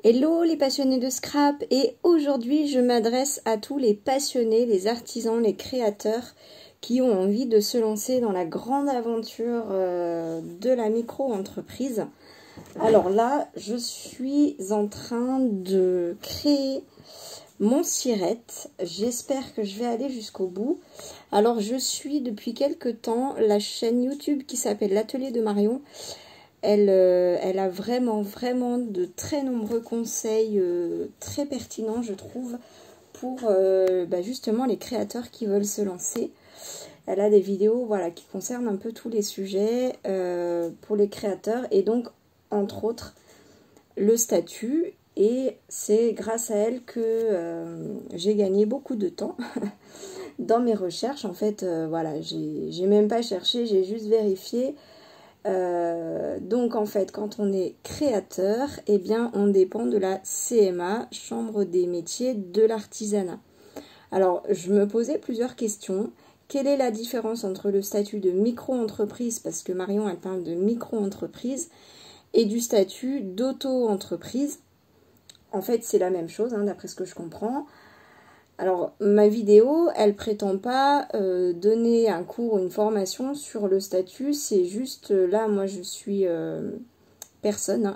Hello les passionnés de scrap, et aujourd'hui je m'adresse à tous les passionnés, les artisans, les créateurs qui ont envie de se lancer dans la grande aventure de la micro-entreprise. Alors là, je suis en train de créer mon sirette. J'espère que je vais aller jusqu'au bout. Alors je suis depuis quelques temps la chaîne YouTube qui s'appelle l'Atelier de Marion. Elle a vraiment de très nombreux conseils très pertinents, je trouve, pour justement les créateurs qui veulent se lancer. Elle a des vidéos qui concernent un peu tous les sujets pour les créateurs, et donc, entre autres, le statut. Et c'est grâce à elle que j'ai gagné beaucoup de temps dans mes recherches. En fait, j'ai même pas cherché, j'ai juste vérifié. Donc en fait, quand on est créateur, eh bien on dépend de la CMA, Chambre des métiers de l'artisanat. Alors je me posais plusieurs questions. Quelle est la différence entre le statut de micro-entreprise, parce que Marion elle parle de micro-entreprise, et du statut d'auto-entreprise? En fait c'est la même chose, d'après ce que je comprends. Alors, ma vidéo, elle prétend pas donner un cours ou une formation sur le statut. C'est juste, là, moi, je suis personne.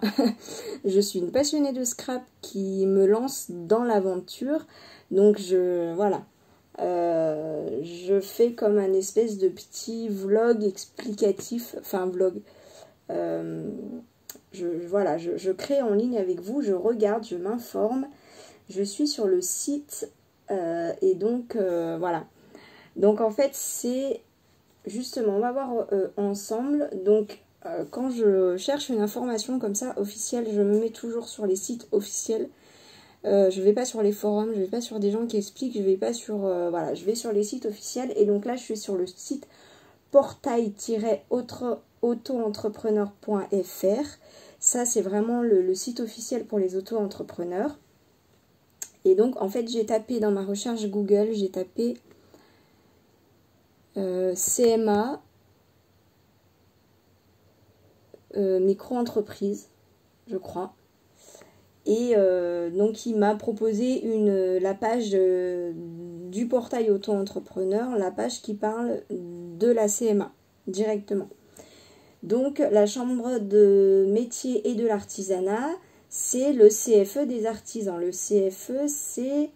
Je suis une passionnée de scrap qui me lance dans l'aventure. Donc, je fais comme un espèce de petit vlog explicatif. Enfin, vlog. Je crée en ligne avec vous. Je regarde, je m'informe. Je suis sur le site... et donc, voilà. Donc, en fait, c'est... Justement, on va voir ensemble. Donc, quand je cherche une information comme ça, officielle, je me mets toujours sur les sites officiels. Je vais pas sur les forums, je vais pas sur des gens qui expliquent, je vais pas sur... je vais sur les sites officiels. Et donc là, je suis sur le site portail-auto-entrepreneur.fr. Ça, c'est vraiment le site officiel pour les auto-entrepreneurs. Et donc, en fait, j'ai tapé dans ma recherche Google, j'ai tapé CMA micro-entreprise, je crois. Et donc, il m'a proposé la page du portail auto-entrepreneur, la page qui parle de la CMA directement. Donc, la Chambre de métier et de l'artisanat, c'est le CFE des artisans. Le CFE, c'est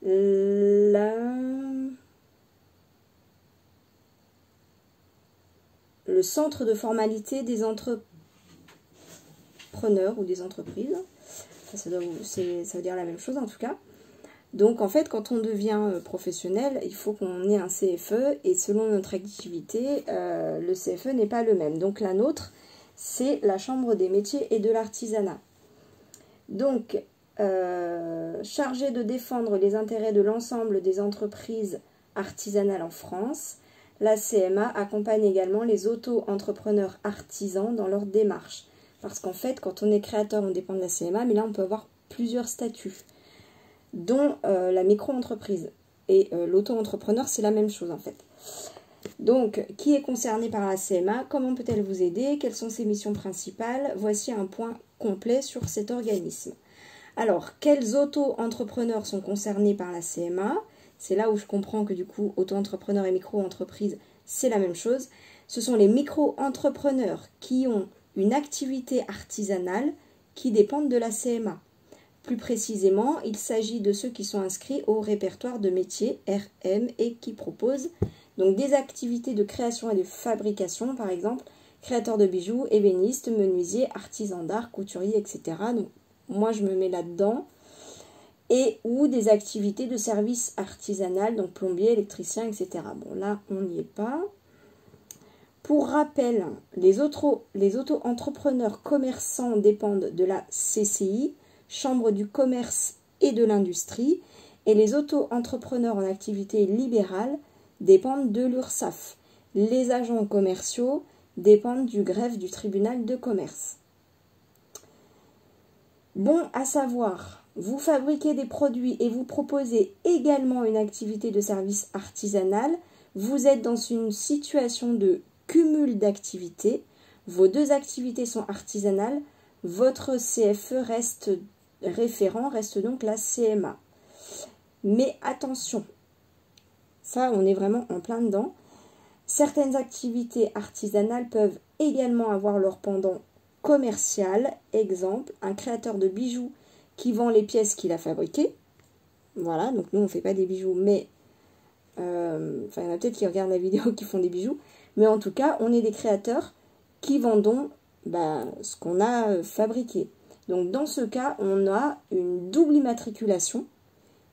le centre de formalité des entrepreneurs ou des entreprises. Ça veut dire la même chose en tout cas. Donc en fait, quand on devient professionnel, il faut qu'on ait un CFE, et selon notre activité, le CFE n'est pas le même. Donc la nôtre, c'est la Chambre des métiers et de l'artisanat. Donc, chargée de défendre les intérêts de l'ensemble des entreprises artisanales en France, la CMA accompagne également les auto-entrepreneurs artisans dans leur démarche. Parce qu'en fait, quand on est créateur, on dépend de la CMA, mais là, on peut avoir plusieurs statuts, dont la micro-entreprise. Et l'auto-entrepreneur, c'est la même chose en fait. Donc, qui est concerné par la CMA? Comment peut-elle vous aider? Quelles sont ses missions principales? Voici un point complet sur cet organisme. Alors, quels auto-entrepreneurs sont concernés par la CMA? C'est là où je comprends que du coup, auto-entrepreneur et micro-entreprise, c'est la même chose. Ce sont les micro-entrepreneurs qui ont une activité artisanale qui dépendent de la CMA. Plus précisément, il s'agit de ceux qui sont inscrits au répertoire de métiers RM et qui proposent donc des activités de création et de fabrication, par exemple, créateur de bijoux, ébéniste, menuisier, artisan d'art, couturier, etc. Donc, moi, je me mets là-dedans. Et ou des activités de service artisanal, donc plombier, électricien, etc. Bon, là, on n'y est pas. Pour rappel, les auto-entrepreneurs commerçants dépendent de la CCI, Chambre du commerce et de l'industrie, et les auto-entrepreneurs en activité libérale dépendent de l'URSSAF. Les agents commerciaux dépendent du greffe du tribunal de commerce. Bon à savoir, vous fabriquez des produits et vous proposez également une activité de service artisanal, vous êtes dans une situation de cumul d'activités, vos deux activités sont artisanales, votre CFE référent reste donc la CMA. Mais attention, ça on est vraiment en plein dedans. Certaines activités artisanales peuvent également avoir leur pendant commercial. Exemple, un créateur de bijoux qui vend les pièces qu'il a fabriquées. Voilà, donc nous on ne fait pas des bijoux, mais il y en a peut-être qui regardent la vidéo qui font des bijoux. Mais en tout cas, on est des créateurs qui vendons ce qu'on a fabriqué. Donc dans ce cas, on a une double immatriculation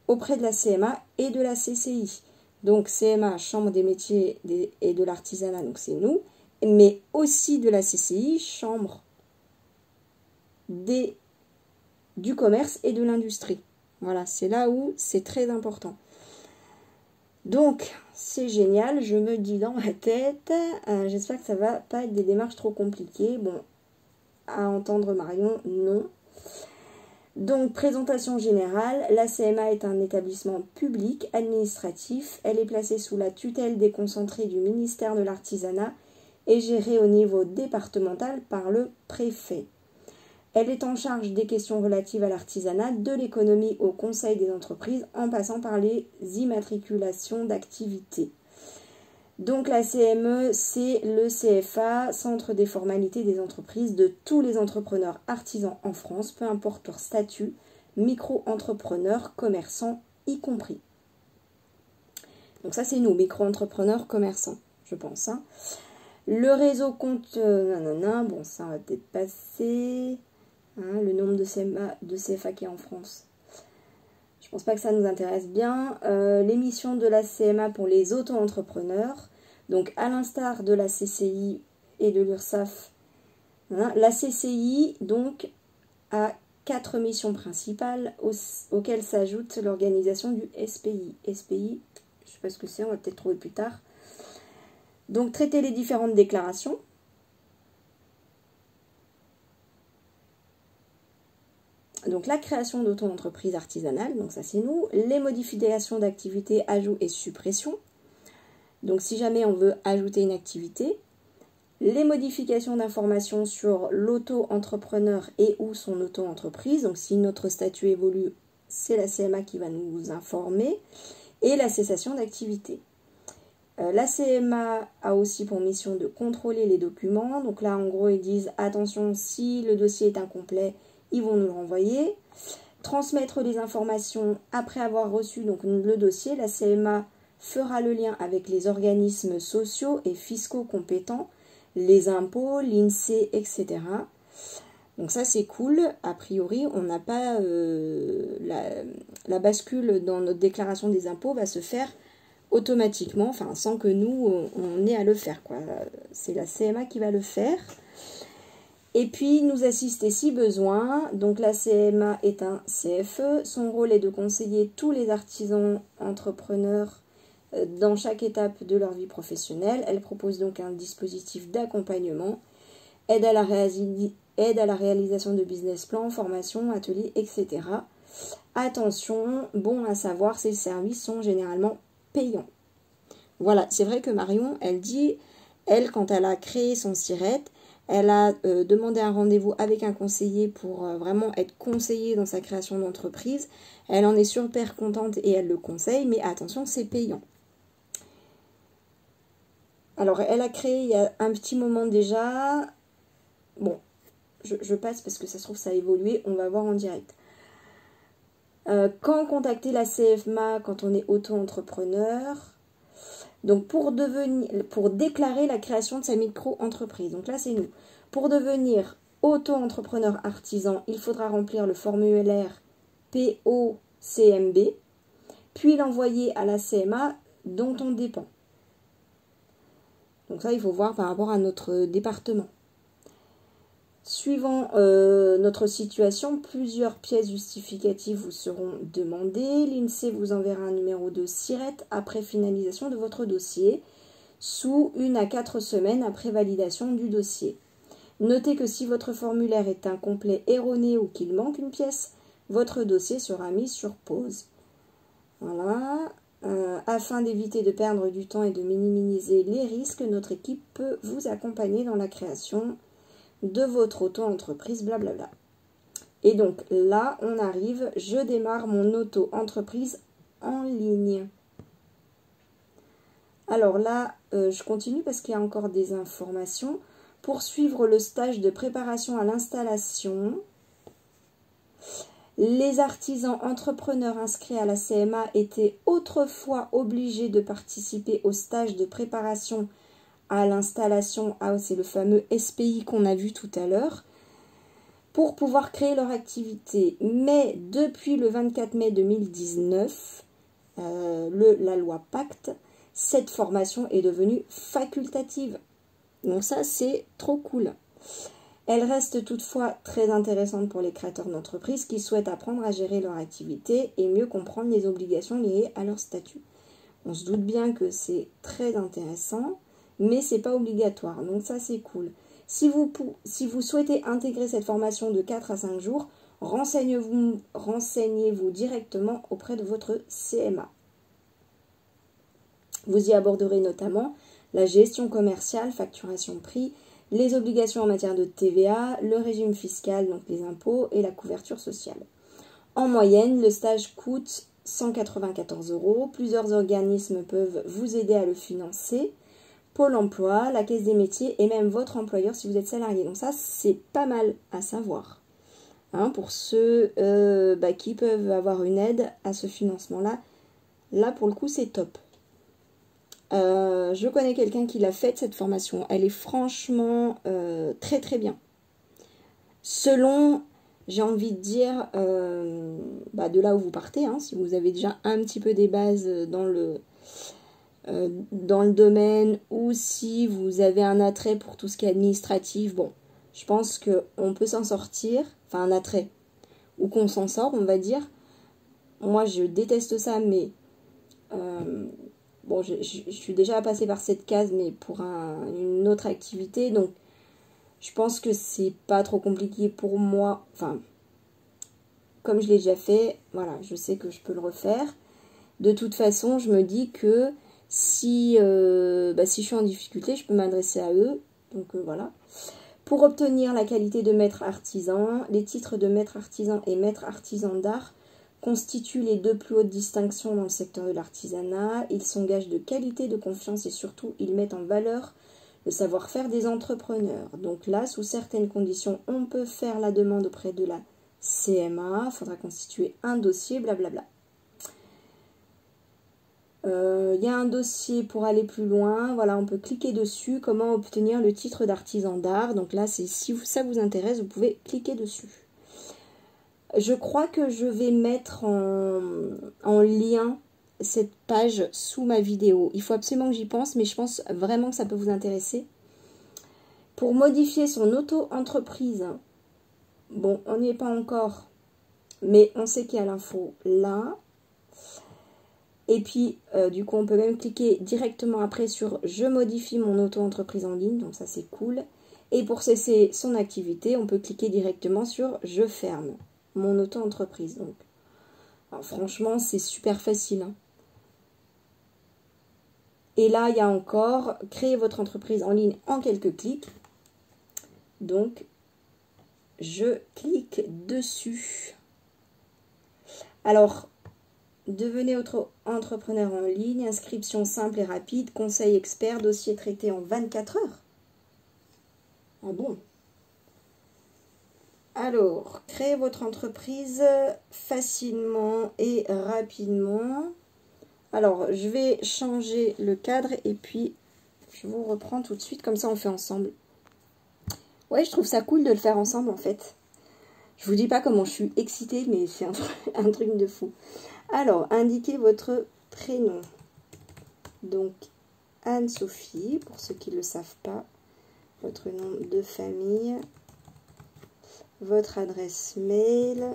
auprès de la CMA et de la CCI. Donc CMA, Chambre des métiers et de l'artisanat, donc c'est nous, mais aussi de la CCI, Chambre du commerce et de l'industrie. Voilà, c'est là où c'est très important. Donc, c'est génial, je me dis dans ma tête, j'espère que ça va pas être des démarches trop compliquées. Bon, à entendre Marion, non. Donc, présentation générale, la CMA est un établissement public administratif. Elle est placée sous la tutelle déconcentrée du ministère de l'Artisanat et gérée au niveau départemental par le préfet. Elle est en charge des questions relatives à l'artisanat, de l'économie au conseil des entreprises, en passant par les immatriculations d'activités. Donc la CME, c'est le CFA, Centre des formalités des entreprises, de tous les entrepreneurs artisans en France, peu importe leur statut, micro-entrepreneurs, commerçants y compris. Donc ça c'est nous, micro-entrepreneurs, commerçants, je pense. Hein. Le réseau compte, bon ça on va peut-être passer... Hein, le nombre de CFA qui est en France. Je pense pas que ça nous intéresse bien. Les missions de la CMA pour les auto-entrepreneurs. Donc, à l'instar de la CCI et de l'URSSAF, hein, la CCI donc a 4 missions principales auxquelles s'ajoute l'organisation du SPI. SPI, je ne sais pas ce que c'est, on va peut-être trouver plus tard. Donc, traiter les différentes déclarations. Donc la création d'auto-entreprises artisanales, donc ça c'est nous, les modifications d'activités, ajout et suppression. Donc si jamais on veut ajouter une activité, les modifications d'informations sur l'auto-entrepreneur et ou son auto-entreprise. Donc si notre statut évolue, c'est la CMA qui va nous informer. Et la cessation d'activité. La CMA a aussi pour mission de contrôler les documents. Donc là en gros ils disent attention, si le dossier est incomplet, ils vont nous le renvoyer. Transmettre les informations après avoir reçu donc, le dossier. La CMA fera le lien avec les organismes sociaux et fiscaux compétents, les impôts, l'INSEE, etc. Donc ça c'est cool. A priori, on n'a pas la bascule dans notre déclaration des impôts va se faire automatiquement, enfin sans que nous on ait à le faire, quoi. C'est la CMA qui va le faire. Et puis, nous assister si besoin. Donc, la CMA est un CFE. Son rôle est de conseiller tous les artisans entrepreneurs dans chaque étape de leur vie professionnelle. Elle propose donc un dispositif d'accompagnement, aide à la réalisation de business plans, formation, ateliers, etc. Attention, bon à savoir, ces services sont généralement payants. Voilà, c'est vrai que Marion, elle dit, elle, quand elle a créé son SIRET, elle a demandé un rendez-vous avec un conseiller pour vraiment être conseillée dans sa création d'entreprise. Elle en est super contente et elle le conseille, mais attention, c'est payant. Alors, elle a créé il y a un petit moment déjà. Bon, je passe parce que ça se trouve, ça a évolué. On va voir en direct. Quand contacter la CMA quand on est auto-entrepreneur? Donc, pour déclarer la création de sa micro-entreprise. Donc là, c'est nous. Pour devenir auto-entrepreneur artisan, il faudra remplir le formulaire POCMB, puis l'envoyer à la CMA dont on dépend. Donc ça, il faut voir par rapport à notre département. Suivant notre situation, plusieurs pièces justificatives vous seront demandées. L'INSEE vous enverra un numéro de SIRET après finalisation de votre dossier, sous 1 à 4 semaines après validation du dossier. Notez que si votre formulaire est incomplet, erroné ou qu'il manque une pièce, votre dossier sera mis sur pause. Voilà. Afin d'éviter de perdre du temps et de minimiser les risques, notre équipe peut vous accompagner dans la création de votre auto-entreprise, blablabla. Et donc là, on arrive, je démarre mon auto-entreprise en ligne. Alors là, je continue parce qu'il y a encore des informations. Pour suivre le stage de préparation à l'installation, les artisans entrepreneurs inscrits à la CMA étaient autrefois obligés de participer au stage de préparation à l'installation. Ah, c'est le fameux SPI qu'on a vu tout à l'heure, pour pouvoir créer leur activité. Mais depuis le 24 mai 2019, la loi Pacte, cette formation est devenue facultative. Donc ça, c'est trop cool. Elle reste toutefois très intéressante pour les créateurs d'entreprises qui souhaitent apprendre à gérer leur activité et mieux comprendre les obligations liées à leur statut. On se doute bien que c'est très intéressant, mais c'est pas obligatoire. Donc ça, c'est cool. Si vous souhaitez intégrer cette formation de 4 à 5 jours, renseignez-vous directement auprès de votre CMA. Vous y aborderez notamment la gestion commerciale, facturation prix, les obligations en matière de TVA, le régime fiscal, donc les impôts, et la couverture sociale. En moyenne, le stage coûte 194 €. Plusieurs organismes peuvent vous aider à le financer. Pôle emploi, la caisse des métiers et même votre employeur si vous êtes salarié. Donc ça, c'est pas mal à savoir. Hein, pour ceux qui peuvent avoir une aide à ce financement-là, là pour le coup, c'est top. Je connais quelqu'un qui l'a fait cette formation. Elle est franchement très très bien. Selon, j'ai envie de dire, de là où vous partez, hein, si vous avez déjà un petit peu des bases dans le domaine, ou si vous avez un attrait pour tout ce qui est administratif, bon, je pense qu'on peut s'en sortir, enfin un attrait, ou qu'on s'en sort, on va dire. Moi, je déteste ça, mais bon, je suis déjà passée par cette case, mais pour une autre activité, donc je pense que c'est pas trop compliqué pour moi. Enfin, comme je l'ai déjà fait, voilà, je sais que je peux le refaire. De toute façon, je me dis que si je suis en difficulté, je peux m'adresser à eux. Donc voilà. Pour obtenir la qualité de maître artisan, les titres de maître artisan et maître artisan d'art constituent les deux plus hautes distinctions dans le secteur de l'artisanat. Ils sont gages de qualité, de confiance et surtout, ils mettent en valeur le savoir-faire des entrepreneurs. Donc là, sous certaines conditions, on peut faire la demande auprès de la CMA. Il faudra constituer un dossier, blablabla. Il y a un dossier pour aller plus loin. Voilà, on peut cliquer dessus. Comment obtenir le titre d'artisan d'art. Donc là, si ça vous intéresse, vous pouvez cliquer dessus. Je crois que je vais mettre en lien cette page sous ma vidéo. Il faut absolument que j'y pense, mais je pense vraiment que ça peut vous intéresser. Pour modifier son auto-entreprise, bon, on n'y est pas encore, mais on sait qu'il y a l'info là. Et puis, du coup, on peut même cliquer directement après sur « Je modifie mon auto-entreprise en ligne ». Donc ça, c'est cool. Et pour cesser son activité, on peut cliquer directement sur « Je ferme mon auto-entreprise ». Donc, alors, franchement, c'est super facile, hein. Et là, il y a encore « Créer votre entreprise en ligne en quelques clics ». Donc, je clique dessus. Alors, devenez auto-entrepreneur en ligne, inscription simple et rapide, conseil expert, dossier traité en 24 heures. Ah bon? Alors, créez votre entreprise facilement et rapidement. Alors, je vais changer le cadre et puis je vous reprends tout de suite, comme ça on fait ensemble. Ouais, je trouve ça cool de le faire ensemble en fait. Je vous dis pas comment je suis excitée, mais c'est un truc de fou. Alors, indiquez votre prénom. Donc, Anne-Sophie, pour ceux qui ne le savent pas. Votre nom de famille. Votre adresse mail.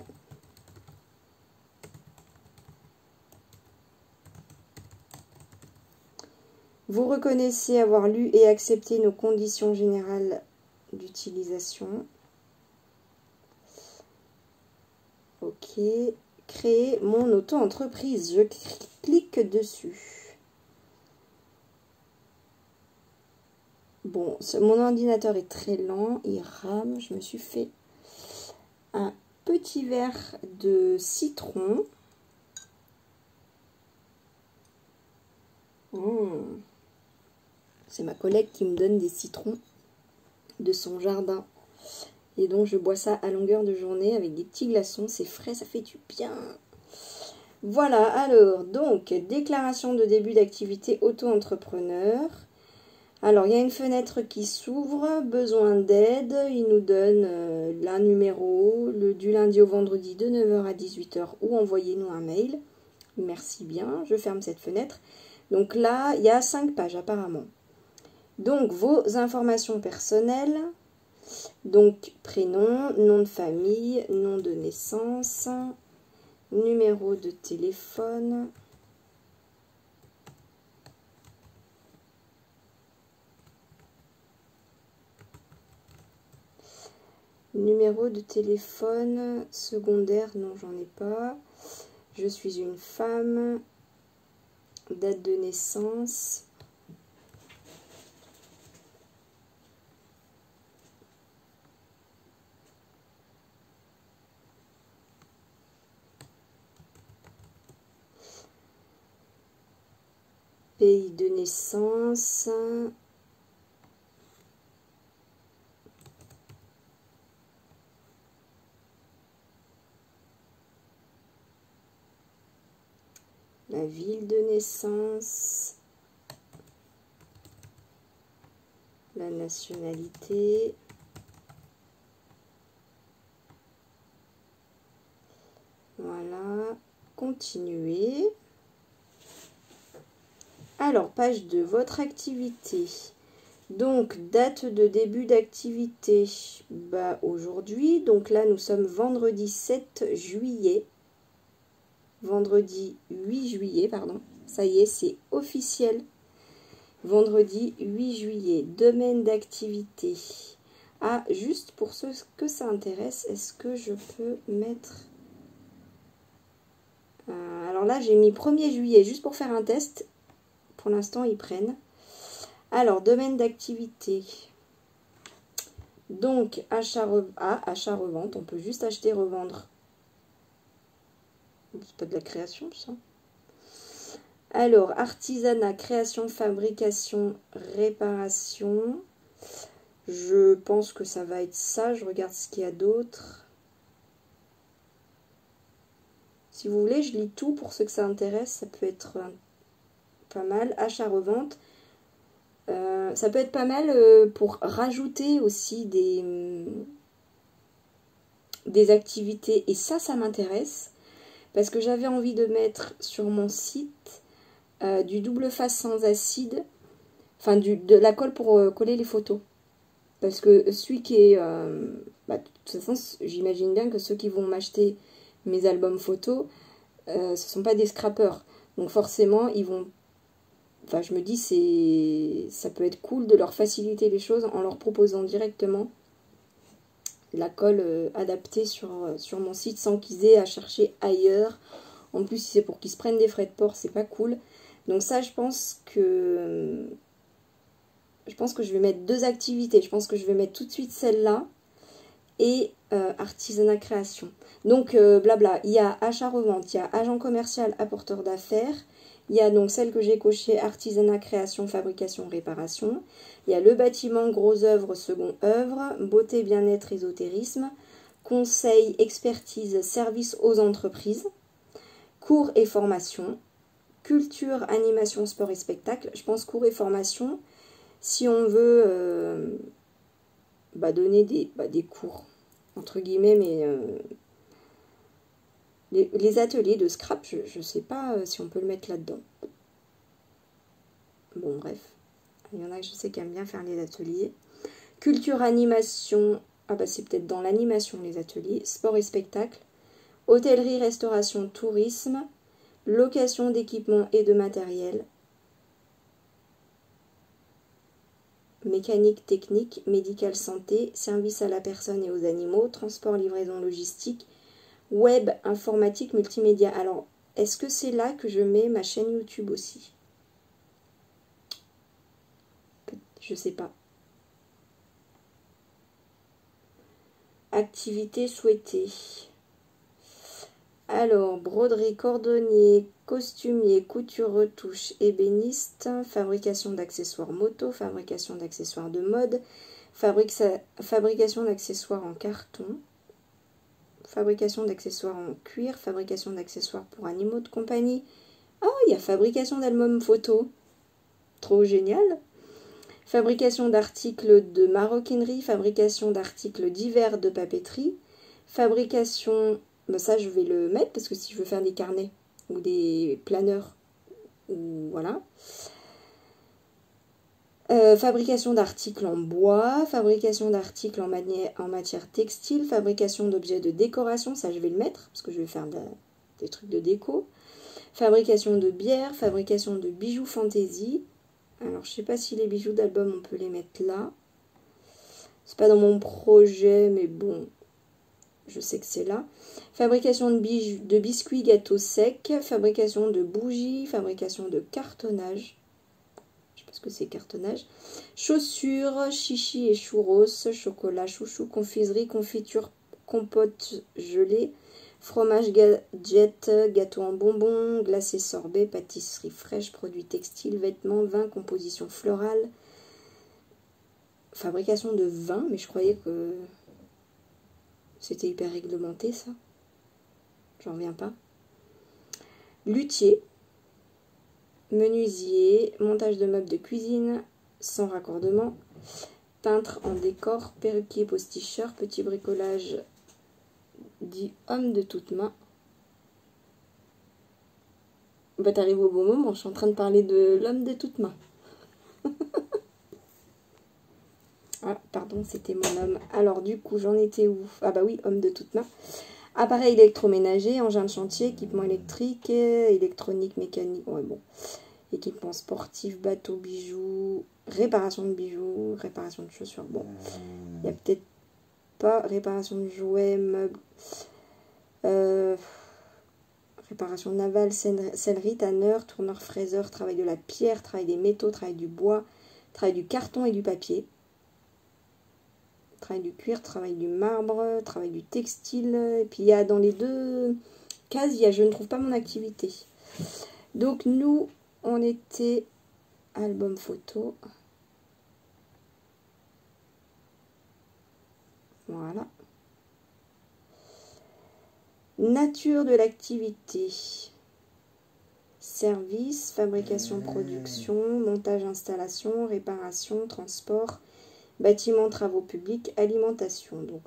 Vous reconnaissez avoir lu et accepté nos conditions générales d'utilisation. Ok. Créer mon auto-entreprise. Je clique dessus. Bon, mon ordinateur est très lent, il rame. Je me suis fait un petit verre de citron. C'est ma collègue qui me donne des citrons de son jardin. Et donc je bois ça à longueur de journée avec des petits glaçons. C'est frais, ça fait du bien. Voilà, alors, donc, déclaration de début d'activité auto-entrepreneur. Alors, il y a une fenêtre qui s'ouvre, besoin d'aide. Il nous donne un numéro, du lundi au vendredi de 9 h à 18 h ou envoyez-nous un mail. Merci bien, je ferme cette fenêtre. Donc là, il y a 5 pages apparemment. Donc, vos informations personnelles. Donc, prénom, nom de famille, nom de naissance, numéro de téléphone. Numéro de téléphone secondaire, non, j'en ai pas. Je suis une femme. Date de naissance. Pays de naissance. La ville de naissance. La nationalité. Voilà. Continuer. Alors, page 2, votre activité. Donc, date de début d'activité, bah, aujourd'hui. Donc là, nous sommes vendredi 7 juillet. Vendredi 8 juillet, pardon. Ça y est, c'est officiel. Vendredi 8 juillet. Domaine d'activité. Ah, juste pour ceux que ça intéresse, est-ce que je peux mettre... alors là, j'ai mis 1er juillet juste pour faire un test. Pour l'instant, ils prennent. Alors, domaine d'activité. Donc, achat-revente. On peut juste acheter, revendre. C'est pas de la création, ça. Alors, artisanat, création, fabrication, réparation. Je pense que ça va être ça. Je regarde ce qu'il y a d'autre. Si vous voulez, je lis tout pour ceux que ça intéresse. Ça peut être pas mal. Achat-revente. Ça peut être pas mal pour rajouter aussi des activités. Et ça m'intéresse. Parce que j'avais envie de mettre sur mon site du double face sans acide. Enfin, de la colle pour coller les photos. Parce que celui qui est... de toute façon, j'imagine bien que ceux qui vont m'acheter mes albums photos, ce ne sont pas des scrappers. Donc forcément, ils vont... Enfin, je me dis, ça peut être cool de leur faciliter les choses en leur proposant directement la colle adaptée sur mon site sans qu'ils aient à chercher ailleurs. En plus, si c'est pour qu'ils se prennent des frais de port, c'est pas cool. Donc ça, je pense que je vais mettre 2 activités. Je pense que je vais mettre tout de suite celle-là et artisanat création. Donc, blabla, il y a achat-revente, il y a agent commercial, apporteur d'affaires. Il y a donc celle que j'ai cochée, artisanat, création, fabrication, réparation. Il y a le bâtiment, gros œuvre, second œuvre, beauté, bien-être, ésotérisme, conseil, expertise, service aux entreprises, cours et formation, culture, animation, sport et spectacle. Je pense cours et formation, si on veut donner des cours, entre guillemets, mais... les ateliers de scrap, je ne sais pas si on peut le mettre là-dedans. Bon, bref. Il y en a que je sais qui aiment bien faire les ateliers. Culture, animation. Ah bah c'est peut-être dans l'animation les ateliers. Sport et spectacle. Hôtellerie, restauration, tourisme. Location d'équipements et de matériel. Mécanique, technique, médical, santé. Service à la personne et aux animaux. Transport, livraison, logistique. Web, informatique, multimédia. Alors, est-ce que c'est là que je mets ma chaîne YouTube aussi? Je sais pas. Activité souhaitée. Alors, broderie, cordonnier, costumier, couture, retouche, ébéniste, fabrication d'accessoires moto, fabrication d'accessoires de mode, fabrication d'accessoires en carton, fabrication d'accessoires en cuir, fabrication d'accessoires pour animaux de compagnie. Oh, il y a fabrication d'albums photo. Trop génial. Fabrication d'articles de maroquinerie, fabrication d'articles divers de papeterie, fabrication... Ben ça, je vais le mettre parce que si je veux faire des carnets ou des planeurs, ou voilà. Fabrication d'articles en bois, fabrication d'articles en matière textile, fabrication d'objets de décoration, ça je vais le mettre parce que je vais faire des trucs de déco. Fabrication de bière, fabrication de bijoux fantaisie. Alors je sais pas si les bijoux d'album on peut les mettre là. C'est pas dans mon projet mais bon, je sais que c'est là. Fabrication de biscuits gâteaux secs, fabrication de bougies, fabrication de cartonnage. Parce que c'est cartonnage. Chaussures, chichi et churros, chocolat, chouchou, confiserie, confiture, compote gelée, fromage gadget, gâteau en bonbons, glacé sorbet, pâtisserie fraîche, produits textiles, vêtements, vin, composition florale. Fabrication de vin, mais je croyais que c'était hyper réglementé ça. J'en reviens pas. Luthier. Menuisier, montage de meubles de cuisine sans raccordement, peintre en décor, perruquier, posticheur, petit bricolage dit homme de toutes mains. Bah t'arrives au bon moment, je suis en train de parler de l'homme de toutes mains. Ah pardon, c'était mon homme. Alors du coup j'en étais où? Ah bah oui, homme de toutes mains. Appareil électroménager, engin de chantier, équipement électrique, électronique, mécanique, ouais bon. Équipement sportif, bateau, bijoux, réparation de bijoux, réparation de chaussures. Bon, il n'y a peut-être pas réparation de jouets, meubles, réparation navale, sellerie, tanneur, tourneur, fraiseur, travail de la pierre, travail des métaux, travail du bois, travail du carton et du papier, travail du cuir, travail du marbre, travail du textile. Et puis il y a dans les deux cases, il y a je ne trouve pas mon activité. Donc nous... On était album photo. Voilà. Nature de l'activité. Service, fabrication, production, montage, installation, réparation, transport, bâtiment, travaux publics, alimentation. Donc,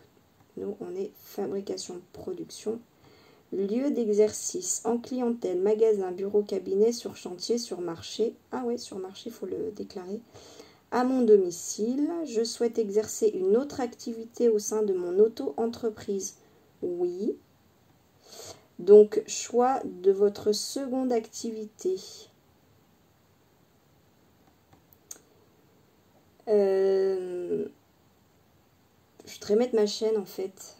nous, on est fabrication, production. Lieu d'exercice, en clientèle, magasin, bureau, cabinet, sur chantier, sur marché. Ah ouais, sur marché, il faut le déclarer. À mon domicile, je souhaite exercer une autre activité au sein de mon auto-entreprise. Oui. Donc, choix de votre seconde activité. Je voudrais mettre ma chaîne en fait.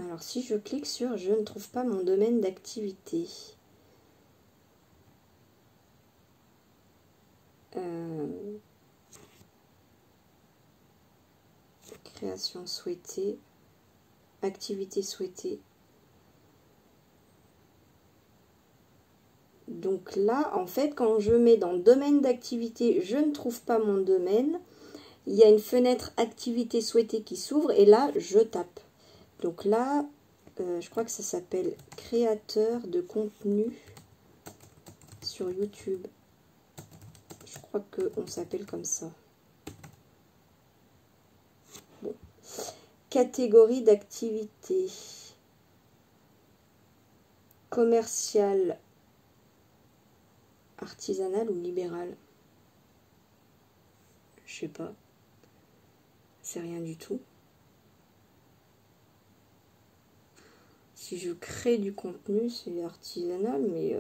Alors, si je clique sur « Je ne trouve pas mon domaine d'activité ». Création souhaitée. Activité souhaitée. Donc là, en fait, quand je mets dans « Domaine d'activité », je ne trouve pas mon domaine. Il y a une fenêtre « Activité souhaitée » qui s'ouvre et là, je tape. Donc là, je crois que ça s'appelle créateur de contenu sur YouTube. Je crois qu'on s'appelle comme ça. Bon. Catégorie d'activité. Commercial, artisanal ou libéral. Je sais pas. C'est rien du tout. Si je crée du contenu, c'est artisanal, mais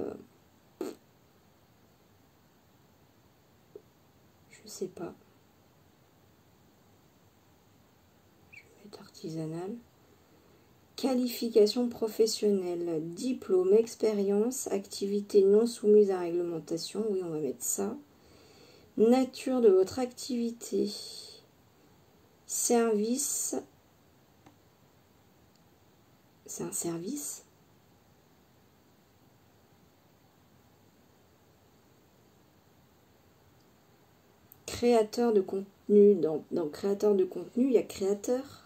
je sais pas. Je vais mettre artisanal. Qualification professionnelle, diplôme, expérience, activité non soumise à réglementation. Oui, on va mettre ça. Nature de votre activité. Service. C'est un service. Créateur de contenu. Dans créateur de contenu, il y a créateur.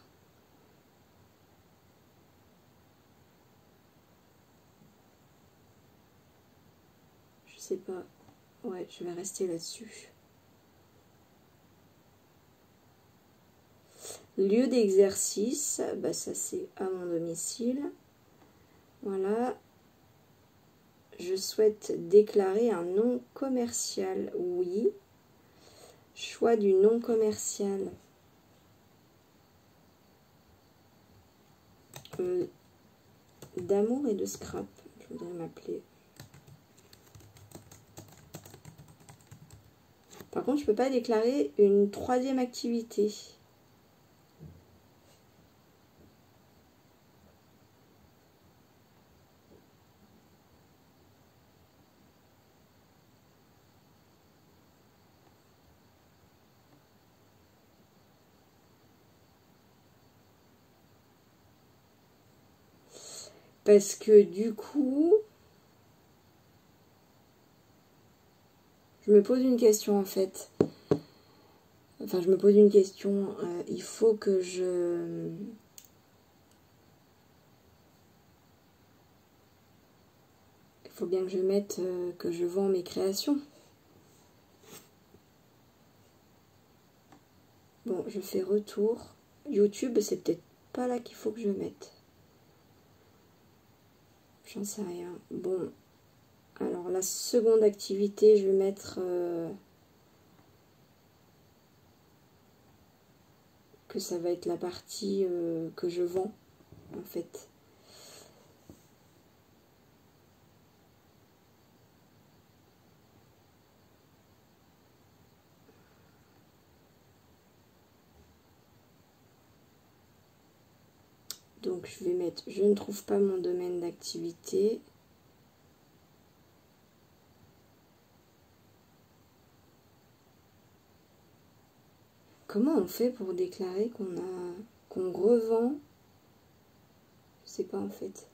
Je sais pas. Ouais, je vais rester là-dessus. Lieu d'exercice, bah ça c'est à mon domicile. Voilà. Je souhaite déclarer un nom commercial. Oui. Choix du nom commercial. D'amour et de scrap. Je voudrais m'appeler. Par contre, je ne peux pas déclarer une troisième activité. Parce que du coup, je me pose une question en fait. Enfin, je me pose une question. Il faut que je... Il faut bien que je mette que je vends mes créations. Bon, je fais retour. YouTube, c'est peut-être pas là qu'il faut que je mette. J'en sais rien. Bon, alors la seconde activité, je vais mettre que ça va être la partie que je vends, en fait. Donc je vais mettre, je ne trouve pas mon domaine d'activité. Comment on fait pour déclarer qu'on revend? Je sais pas en fait.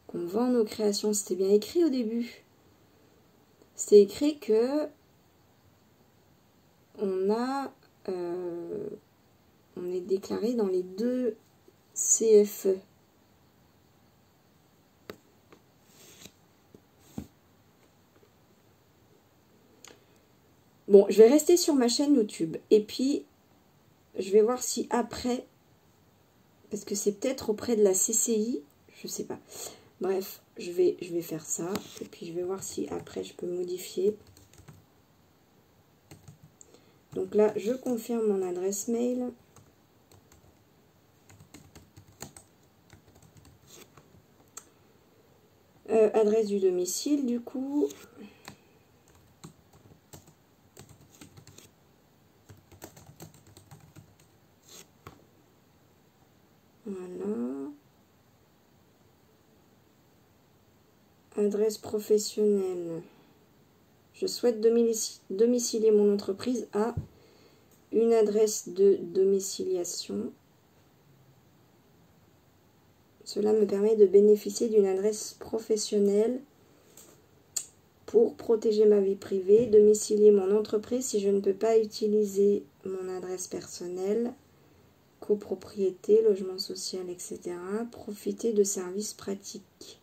Qu'on vend nos créations, c'était bien écrit au début. C'était écrit que on est déclaré dans les 2 CFE. Bon, je vais rester sur ma chaîne YouTube. Et puis, je vais voir si après, parce que c'est peut-être auprès de la CCI, je sais pas. Bref, je vais faire ça. Et puis, je vais voir si après, je peux modifier. Donc là, je confirme mon adresse mail. Adresse du domicile, du coup. Voilà. Adresse professionnelle. Je souhaite domicilier mon entreprise à une adresse de domiciliation. Cela me permet de bénéficier d'une adresse professionnelle pour protéger ma vie privée, domicilier mon entreprise si je ne peux pas utiliser mon adresse personnelle, copropriété, logement social, etc. Profiter de services pratiques.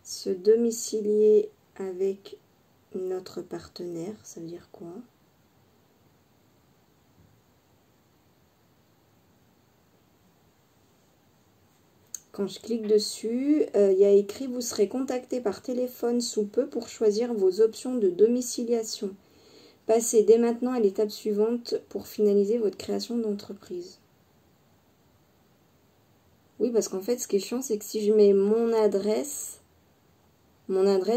Se domicilier avec notre partenaire, ça veut dire quoi? Quand je clique dessus, il y a écrit « Vous serez contacté par téléphone sous peu pour choisir vos options de domiciliation. Passez dès maintenant à l'étape suivante pour finaliser votre création d'entreprise. » Oui, parce qu'en fait, ce qui est chiant, c'est que si je mets mon adresse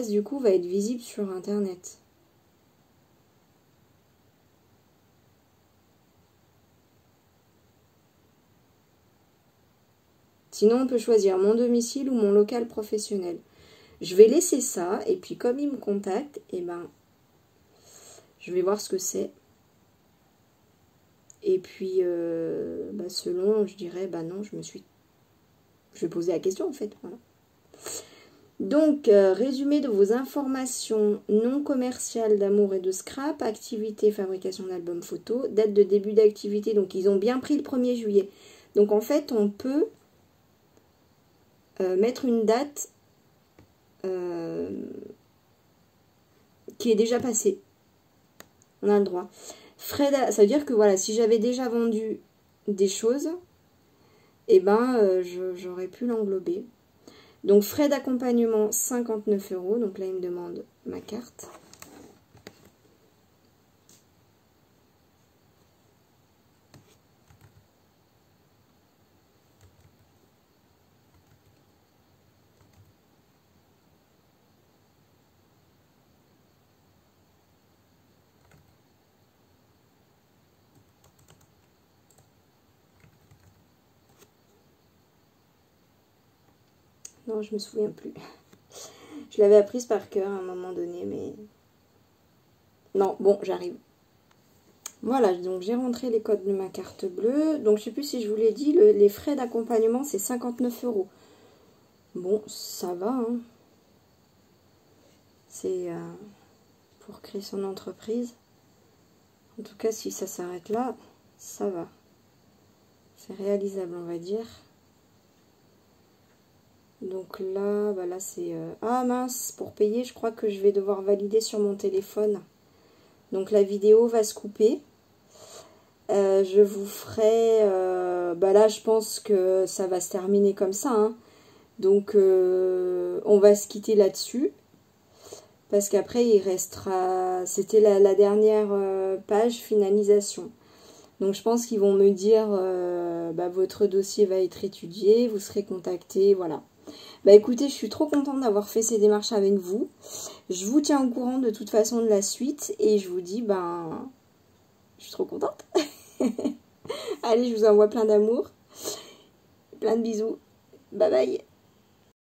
du coup, va être visible sur Internet. Sinon, on peut choisir mon domicile ou mon local professionnel. Je vais laisser ça, et puis comme il me contacte, eh ben, je vais voir ce que c'est. Et puis, selon, je dirais, non, je vais poser la question, en fait, voilà. Donc, résumé de vos informations non commerciales d'amour et de scrap, activité, fabrication d'albums photos, date de début d'activité, donc ils ont bien pris le 1er juillet. Donc, en fait, on peut mettre une date qui est déjà passée. On a le droit. Frais, ça veut dire que voilà, si j'avais déjà vendu des choses, eh ben, j'aurais pu l'englober. Donc, frais d'accompagnement, 59 €. Donc là, il me demande ma carte. Non, je me souviens plus. Je l'avais apprise par cœur à un moment donné, mais... Non, bon, j'arrive. Voilà, donc j'ai rentré les codes de ma carte bleue. Donc, je sais plus si je vous l'ai dit, les frais d'accompagnement, c'est 59 €. Bon, ça va, hein. C'est pour créer son entreprise. En tout cas, si ça s'arrête là, ça va. C'est réalisable, on va dire. Donc là, là c'est... Ah mince, pour payer, je crois que je vais devoir valider sur mon téléphone. Donc la vidéo va se couper. Je vous ferai... là, je pense que ça va se terminer comme ça. Hein. Donc, on va se quitter là-dessus. Parce qu'après, il restera... C'était la dernière page finalisation. Donc, je pense qu'ils vont me dire, votre dossier va être étudié, vous serez contacté, voilà. Écoutez, je suis trop contente d'avoir fait ces démarches avec vous. Je vous tiens au courant de toute façon de la suite. Et je vous dis, je suis trop contente. Allez, je vous envoie plein d'amour. Plein de bisous. Bye bye.